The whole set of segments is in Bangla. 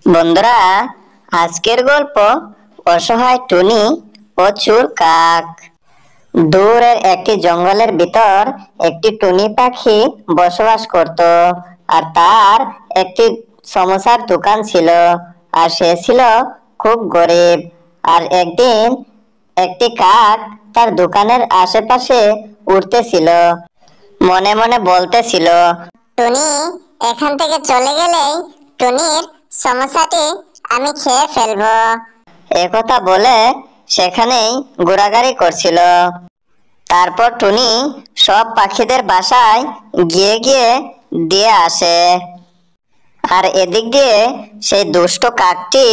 বন্ধুরা, আজকের গল্প অসহায় টুনি ও চোর কাক। দূরের একটি জঙ্গলের ভিতর একটি টুনি পাখি বসবাস করত। আর তার একটি সমোসার দোকান ছিল। আর সে ছিল খুব গরিব। আর একদিন একটি কাক তার দোকানের আশেপাশে উড়তেছিল, মনে মনে বলতেছিল, টুনি এখান থেকে চলে গেলেই টুনির সমস্যাটি আমি খেয়ে ফেলবো। একথা বলে সেখানেই ঘোরাঘুরি করছিল। তারপর টুনি সব পাখিদের বাসায় গিয়ে গিয়ে দিয়ে আসে। আর এদিক দিয়ে সেই দুষ্ট কাকটি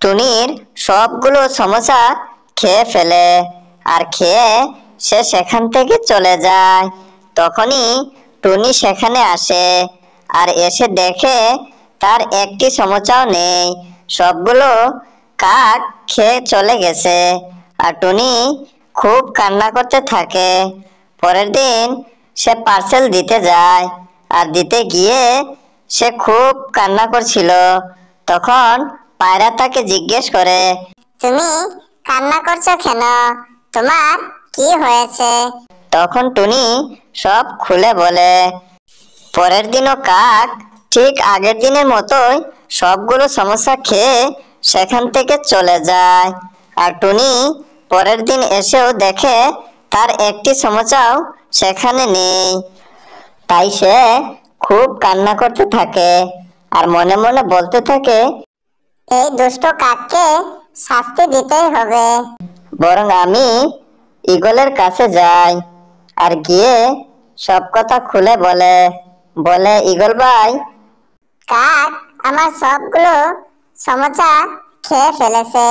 টুনির সবগুলো সমস্যা খেয়ে ফেলে। আর খেয়ে সে সেখান থেকে চলে যায়। তখনই টুনি সেখানে আসে। আর এসে দেখে তার একটি সমস্যাও নেই, সবগুলো কাক খেয়ে চলে গেছে। আর টুনি খুব কান্না করতে থাকে। পরের দিন সে পার্সেল দিতে যায়। আর দিতে গিয়ে সে খুব কান্না করছিল। তখন পায়রা তাকে জিজ্ঞেস করে, তুমি কান্না করছো কেন? তোমার কি হয়েছে? তখন টুনি সব খুলে বলে। পরের দিনও কাক ঠিক আগের দিনের মতোই সবগুলো সমস্যা খেয়ে সেখান থেকে চলে যায়। আর টুনি পরের দিন এসেও দেখে তার একটি সমস্যাও সেখানে নেই। তাই সে খুব কান্না করতে থাকে আর মনে মনে বলতে থাকে, এই দুষ্ট কাককে শাস্তি দিতেই হবে। বরং আমি ঈগলের কাছে যাই। আর গিয়ে সব কথা খুলে বলে, ঈগল ভাই, কাক আমার সবগুলো সমস্যা খেয়ে ফেলেছে।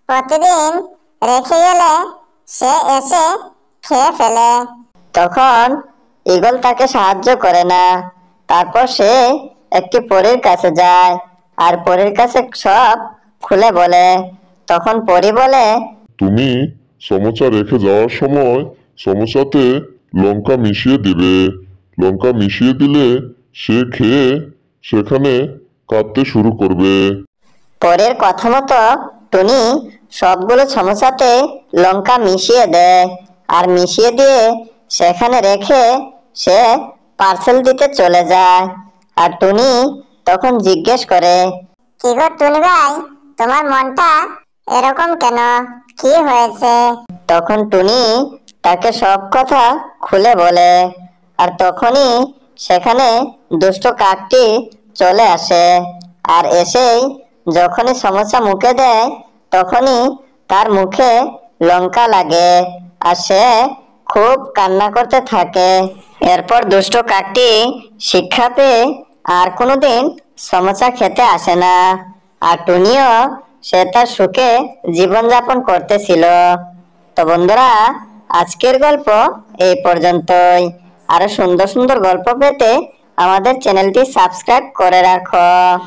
প্রতিদিন রেখে গেলে সে এসে খেয়ে ফেলে। তখন ঈগল তাকে সাহায্য করে না। তারপর সে একটি পরীর কাছে যায় আর পরীর কাছে সব খুলে বলে। তখন পরী বলে, তুমি সমোসা রেখে যাওয়ার সময় সমোসাতে লঙ্কা মিশিয়ে দিবে। লঙ্কা মিশিয়ে দিলে সে খেয়ে সেখানে কাঁদতে শুরু করবে। পরের কথা মতো টুনি সবগুলো সমস্যাতে লঙ্কা মিশিয়ে দেয়। আর মিশিয়ে দিয়ে সেখানে রেখে সে পার্সেল দিতে চলে যায়। আর টুনি তখন জিজ্ঞেস করে, কি গো টুনি ভাই, তোমার মনটা এরকম কেন? কি হয়েছে? তখন টুনি তাকে সব কথা খুলে বলে। আর তখনই সেখানে দুষ্ট কাকটি চলে আসে। আর এসেই যখনই সমস্যা মুখে দেয় তখনই তার মুখে লঙ্কা লাগে। আর সে খুব কান্না করতে থাকে। এরপর দুষ্ট কাকটি শিক্ষা পেয়ে আর কোনোদিন সমস্যা খেতে আসে না। আর টুনিও সে তার সুখে জীবনযাপন করতেছিল। তো বন্ধুরা, আজকের গল্প এই পর্যন্তই। আরো সুন্দর সুন্দর গল্প পেতে আমাদের চ্যানেলটি সাবস্ক্রাইব করে রাখো।